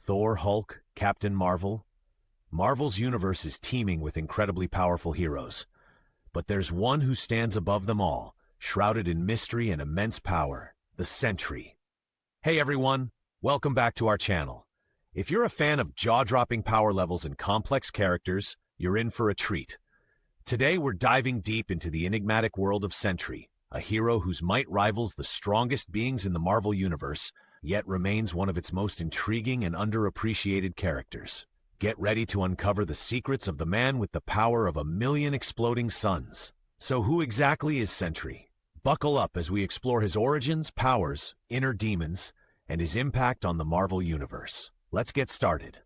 Thor, Hulk, Captain Marvel. Marvel's universe is teeming with incredibly powerful heroes. But there's one who stands above them all, shrouded in mystery and immense power, the Sentry. Hey everyone, welcome back to our channel. If you're a fan of jaw-dropping power levels and complex characters, you're in for a treat. Today we're diving deep into the enigmatic world of Sentry, a hero whose might rivals the strongest beings in the Marvel Universe, yet remains one of its most intriguing and underappreciated characters. Get ready to uncover the secrets of the man with the power of 1,000,000 exploding suns. So who exactly is Sentry? Buckle up as we explore his origins, powers, inner demons, and his impact on the Marvel Universe. Let's get started.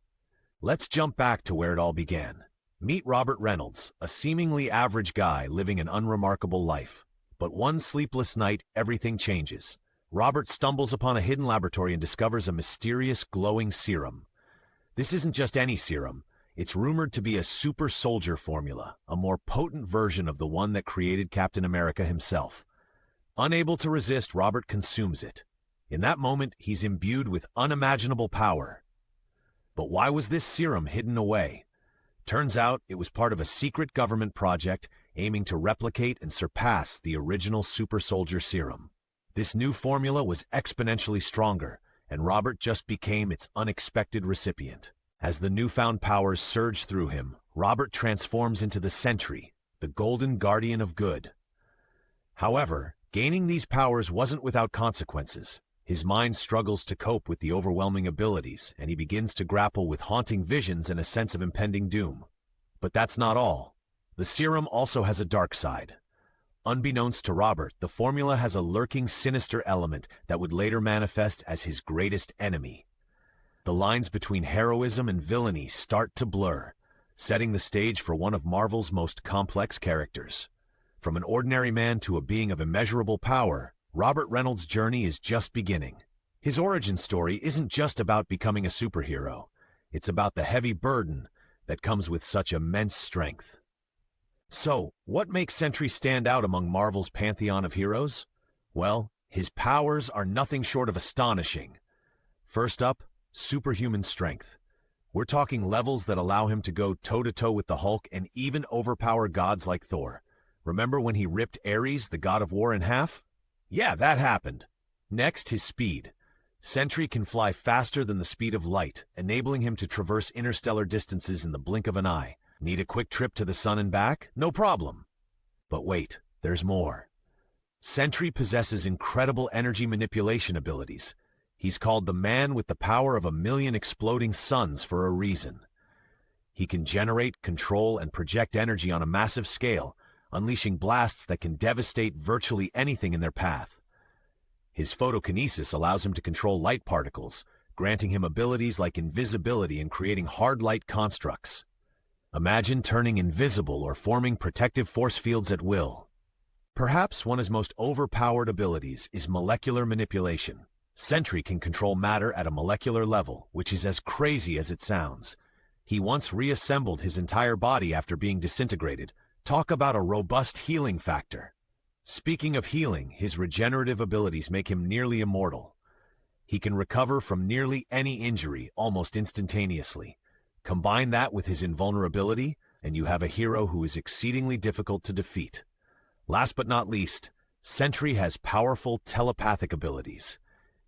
Let's jump back to where it all began. Meet Robert Reynolds, a seemingly average guy living an unremarkable life. But one sleepless night, everything changes. Robert stumbles upon a hidden laboratory and discovers a mysterious glowing serum. This isn't just any serum. It's rumored to be a super soldier formula, a more potent version of the one that created Captain America himself. Unable to resist, Robert consumes it. In that moment, he's imbued with unimaginable power. But why was this serum hidden away? Turns out it was part of a secret government project aiming to replicate and surpass the original super soldier serum. This new formula was exponentially stronger, and Robert just became its unexpected recipient. As the newfound powers surge through him, Robert transforms into the Sentry, the golden guardian of good. However, gaining these powers wasn't without consequences. His mind struggles to cope with the overwhelming abilities, and he begins to grapple with haunting visions and a sense of impending doom. But that's not all. The serum also has a dark side. Unbeknownst to Robert, the formula has a lurking sinister element that would later manifest as his greatest enemy. The lines between heroism and villainy start to blur, setting the stage for one of Marvel's most complex characters. From an ordinary man to a being of immeasurable power, Robert Reynolds' journey is just beginning. His origin story isn't just about becoming a superhero. It's about the heavy burden that comes with such immense strength. So, what makes Sentry stand out among Marvel's pantheon of heroes? Well, his powers are nothing short of astonishing. First up, superhuman strength. We're talking levels that allow him to go toe-to-toe with the Hulk and even overpower gods like Thor. Remember when he ripped Ares, the god of war, in half? Yeah, that happened. Next, his speed. Sentry can fly faster than the speed of light, enabling him to traverse interstellar distances in the blink of an eye. Need a quick trip to the sun and back? No problem. But wait, there's more. Sentry possesses incredible energy manipulation abilities. He's called the man with the power of 1,000,000 exploding suns for a reason. He can generate, control, and project energy on a massive scale, unleashing blasts that can devastate virtually anything in their path. His photokinesis allows him to control light particles, granting him abilities like invisibility and creating hard light constructs. Imagine turning invisible or forming protective force fields at will. Perhaps one of his most overpowered abilities is molecular manipulation. Sentry can control matter at a molecular level, which is as crazy as it sounds. He once reassembled his entire body after being disintegrated. Talk about a robust healing factor. Speaking of healing, his regenerative abilities make him nearly immortal. He can recover from nearly any injury almost instantaneously. Combine that with his invulnerability, and you have a hero who is exceedingly difficult to defeat. Last but not least, Sentry has powerful telepathic abilities.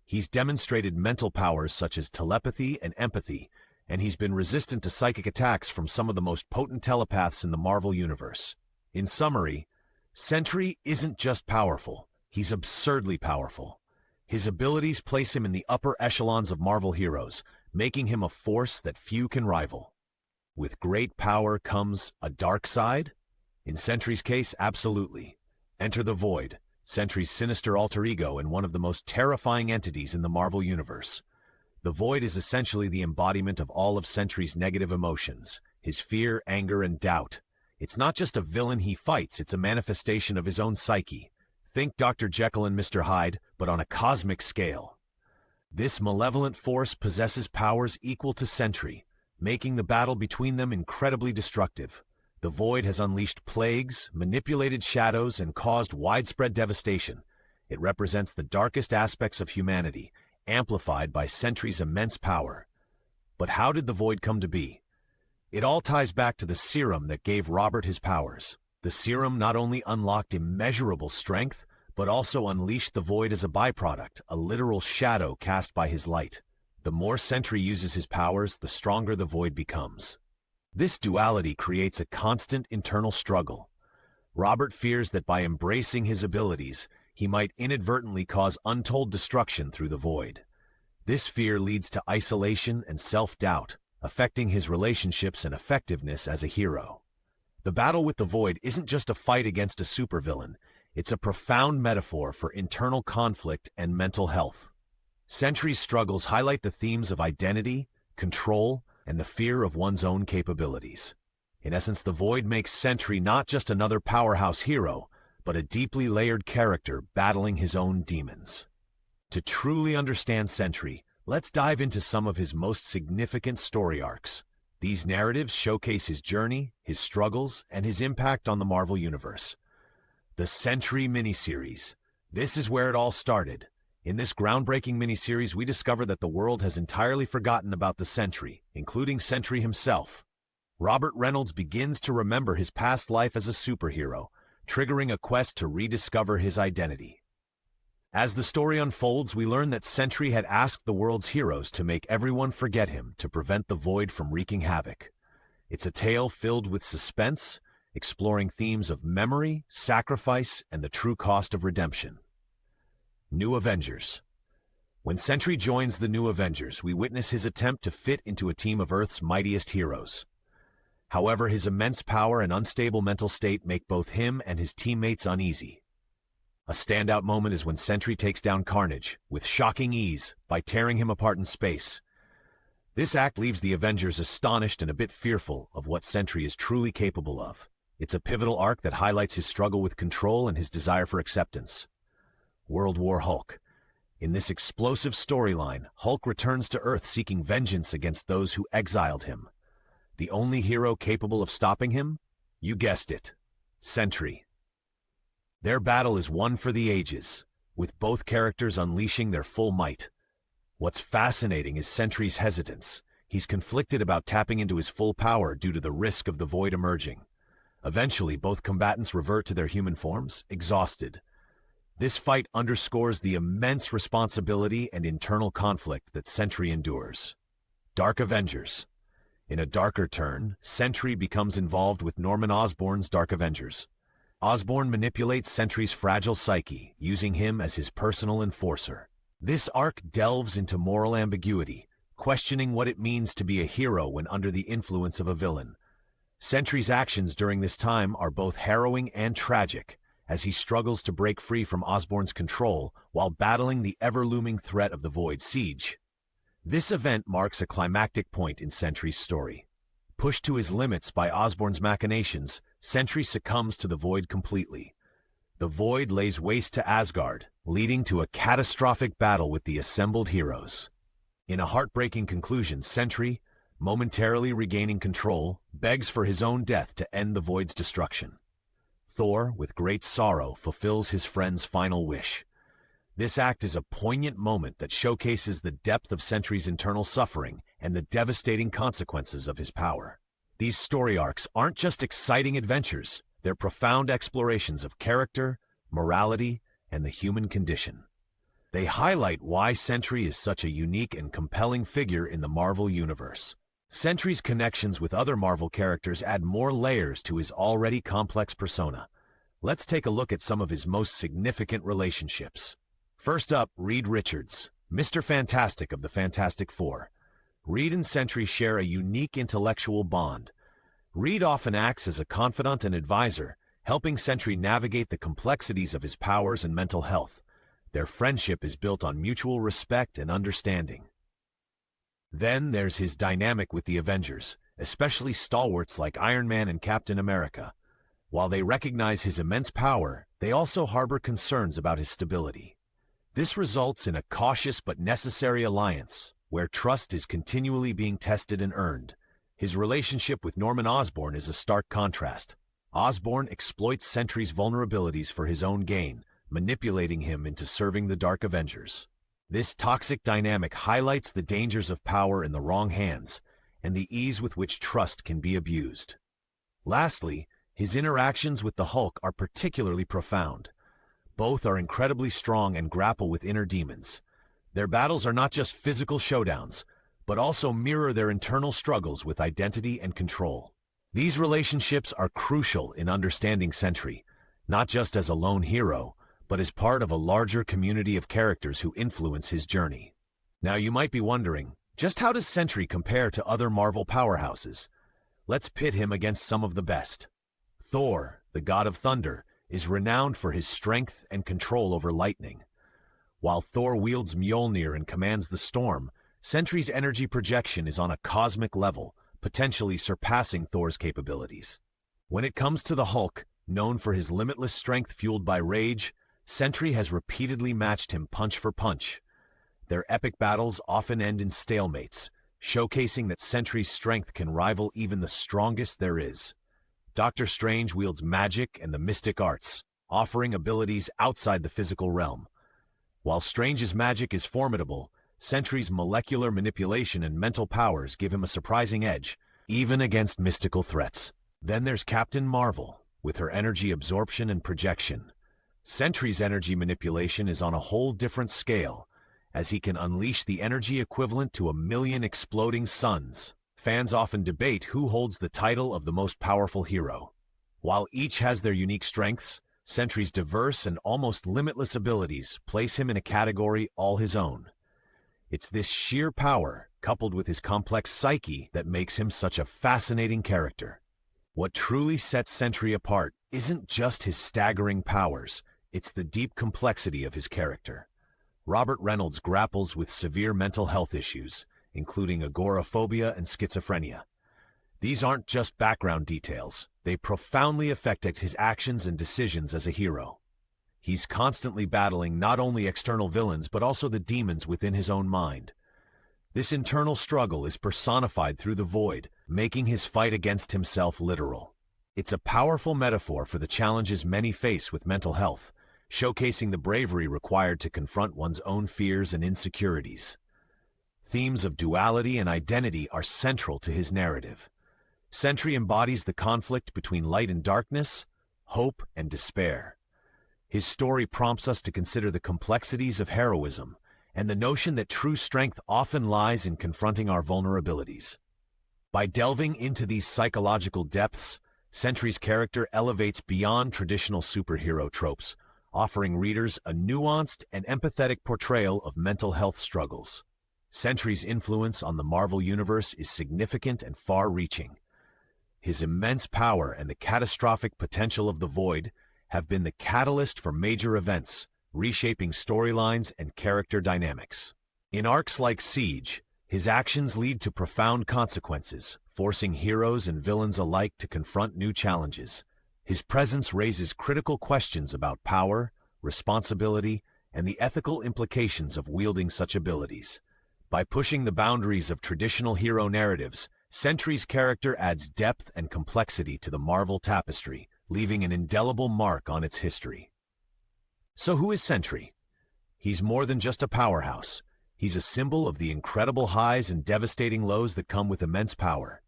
He's demonstrated mental powers such as telepathy and empathy, and he's been resistant to psychic attacks from some of the most potent telepaths in the Marvel Universe. In summary, Sentry isn't just powerful, he's absurdly powerful. His abilities place him in the upper echelons of Marvel heroes, making him a force that few can rival. With great power comes a dark side? In Sentry's case, absolutely. Enter the Void, Sentry's sinister alter ego and one of the most terrifying entities in the Marvel Universe. The Void is essentially the embodiment of all of Sentry's negative emotions, his fear, anger, and doubt. It's not just a villain he fights, it's a manifestation of his own psyche. Think Dr. Jekyll and Mr. Hyde, but on a cosmic scale. This malevolent force possesses powers equal to Sentry, making the battle between them incredibly destructive. The Void has unleashed plagues, manipulated shadows, and caused widespread devastation. It represents the darkest aspects of humanity, amplified by Sentry's immense power. But how did the Void come to be? It all ties back to the serum that gave Robert his powers. The serum not only unlocked immeasurable strength, but also unleashed the Void as a byproduct, a literal shadow cast by his light. The more Sentry uses his powers, the stronger the Void becomes. This duality creates a constant internal struggle. Robert fears that by embracing his abilities, he might inadvertently cause untold destruction through the Void. This fear leads to isolation and self-doubt, affecting his relationships and effectiveness as a hero. The battle with the Void isn't just a fight against a supervillain, it's a profound metaphor for internal conflict and mental health. Sentry's struggles highlight the themes of identity, control, and the fear of one's own capabilities. In essence, the Void makes Sentry not just another powerhouse hero, but a deeply layered character battling his own demons. To truly understand Sentry, let's dive into some of his most significant story arcs. These narratives showcase his journey, his struggles, and his impact on the Marvel Universe. The Sentry miniseries. This is where it all started. In this groundbreaking miniseries, we discover that the world has entirely forgotten about the Sentry, including Sentry himself. Robert Reynolds begins to remember his past life as a superhero, triggering a quest to rediscover his identity. As the story unfolds, we learn that Sentry had asked the world's heroes to make everyone forget him to prevent the Void from wreaking havoc. It's a tale filled with suspense, exploring themes of memory, sacrifice, and the true cost of redemption. New Avengers. When Sentry joins the New Avengers, we witness his attempt to fit into a team of Earth's mightiest heroes. However, his immense power and unstable mental state make both him and his teammates uneasy. A standout moment is when Sentry takes down Carnage, with shocking ease, by tearing him apart in space. This act leaves the Avengers astonished and a bit fearful of what Sentry is truly capable of. It's a pivotal arc that highlights his struggle with control and his desire for acceptance. World War Hulk. In this explosive storyline, Hulk returns to Earth seeking vengeance against those who exiled him. The only hero capable of stopping him? You guessed it, Sentry. Their battle is one for the ages, with both characters unleashing their full might. What's fascinating is Sentry's hesitance. He's conflicted about tapping into his full power due to the risk of the Void emerging. Eventually, both combatants revert to their human forms, exhausted. This fight underscores the immense responsibility and internal conflict that Sentry endures. Dark Avengers. In a darker turn, Sentry becomes involved with Norman Osborn's Dark Avengers. Osborn manipulates Sentry's fragile psyche, using him as his personal enforcer. This arc delves into moral ambiguity, questioning what it means to be a hero when under the influence of a villain. Sentry's actions during this time are both harrowing and tragic, as he struggles to break free from Osborn's control while battling the ever-looming threat of the Void Siege. This event marks a climactic point in Sentry's story. Pushed to his limits by Osborn's machinations, Sentry succumbs to the Void completely. The Void lays waste to Asgard, leading to a catastrophic battle with the assembled heroes. In a heartbreaking conclusion, Sentry, momentarily regaining control, begs for his own death to end the Void's destruction. Thor, with great sorrow, fulfills his friend's final wish. This act is a poignant moment that showcases the depth of Sentry's internal suffering and the devastating consequences of his power. These story arcs aren't just exciting adventures, they're profound explorations of character, morality, and the human condition. They highlight why Sentry is such a unique and compelling figure in the Marvel Universe. Sentry's connections with other Marvel characters add more layers to his already complex persona. Let's take a look at some of his most significant relationships. First up, Reed Richards, Mr. Fantastic of the Fantastic Four. Reed and Sentry share a unique intellectual bond. Reed often acts as a confidant and advisor, helping Sentry navigate the complexities of his powers and mental health. Their friendship is built on mutual respect and understanding. Then there's his dynamic with the Avengers, especially stalwarts like Iron Man and Captain America. While they recognize his immense power, they also harbor concerns about his stability. This results in a cautious but necessary alliance, where trust is continually being tested and earned. His relationship with Norman Osborn is a stark contrast. Osborn exploits Sentry's vulnerabilities for his own gain, manipulating him into serving the Dark Avengers. This toxic dynamic highlights the dangers of power in the wrong hands and the ease with which trust can be abused. Lastly, his interactions with the Hulk are particularly profound. Both are incredibly strong and grapple with inner demons. Their battles are not just physical showdowns, but also mirror their internal struggles with identity and control. These relationships are crucial in understanding Sentry, not just as a lone hero, but as part of a larger community of characters who influence his journey. Now you might be wondering, just how does Sentry compare to other Marvel powerhouses? Let's pit him against some of the best. Thor, the god of thunder, is renowned for his strength and control over lightning. While Thor wields Mjolnir and commands the storm, Sentry's energy projection is on a cosmic level, potentially surpassing Thor's capabilities. When it comes to the Hulk, known for his limitless strength fueled by rage, Sentry has repeatedly matched him punch for punch. Their epic battles often end in stalemates, showcasing that Sentry's strength can rival even the strongest there is. Doctor Strange wields magic and the mystic arts, offering abilities outside the physical realm. While Strange's magic is formidable, Sentry's molecular manipulation and mental powers give him a surprising edge, even against mystical threats. Then there's Captain Marvel, with her energy absorption and projection. Sentry's energy manipulation is on a whole different scale, as he can unleash the energy equivalent to 1,000,000 exploding suns. Fans often debate who holds the title of the most powerful hero. While each has their unique strengths, Sentry's diverse and almost limitless abilities place him in a category all his own. It's this sheer power, coupled with his complex psyche, that makes him such a fascinating character. What truly sets Sentry apart isn't just his staggering powers, it's the deep complexity of his character. Robert Reynolds grapples with severe mental health issues, including agoraphobia and schizophrenia. These aren't just background details, they profoundly affect his actions and decisions as a hero. He's constantly battling not only external villains but also the demons within his own mind. This internal struggle is personified through the Void, making his fight against himself literal. It's a powerful metaphor for the challenges many face with mental health, showcasing the bravery required to confront one's own fears and insecurities. Themes of duality and identity are central to his narrative. Sentry embodies the conflict between light and darkness, hope and despair. His story prompts us to consider the complexities of heroism and the notion that true strength often lies in confronting our vulnerabilities. By delving into these psychological depths, Sentry's character elevates beyond traditional superhero tropes, offering readers a nuanced and empathetic portrayal of mental health struggles. Sentry's influence on the Marvel Universe is significant and far-reaching. His immense power and the catastrophic potential of the Void have been the catalyst for major events, reshaping storylines and character dynamics. In arcs like Siege, his actions lead to profound consequences, forcing heroes and villains alike to confront new challenges. His presence raises critical questions about power, responsibility, and the ethical implications of wielding such abilities. By pushing the boundaries of traditional hero narratives, Sentry's character adds depth and complexity to the Marvel tapestry, leaving an indelible mark on its history. So who is Sentry? He's more than just a powerhouse. He's a symbol of the incredible highs and devastating lows that come with immense power.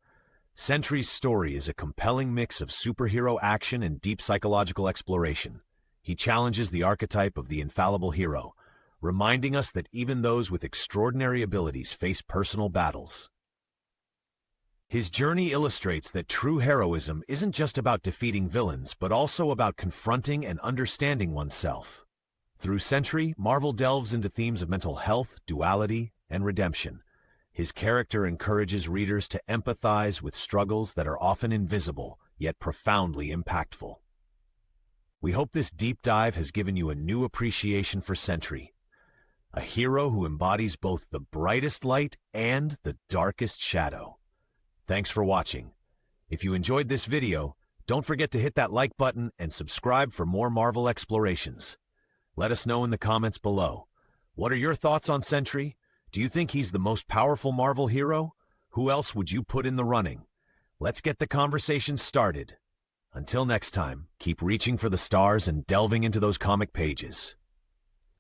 Sentry's story is a compelling mix of superhero action and deep psychological exploration. He challenges the archetype of the infallible hero, reminding us that even those with extraordinary abilities face personal battles. His journey illustrates that true heroism isn't just about defeating villains, but also about confronting and understanding oneself. Through Sentry, Marvel delves into themes of mental health, duality, and redemption. His character encourages readers to empathize with struggles that are often invisible, yet profoundly impactful. We hope this deep dive has given you a new appreciation for Sentry, a hero who embodies both the brightest light and the darkest shadow. Thanks for watching. If you enjoyed this video, don't forget to hit that like button and subscribe for more Marvel explorations. Let us know in the comments below. What are your thoughts on Sentry? Do you think he's the most powerful Marvel hero? Who else would you put in the running? Let's get the conversation started. Until next time, keep reaching for the stars and delving into those comic pages.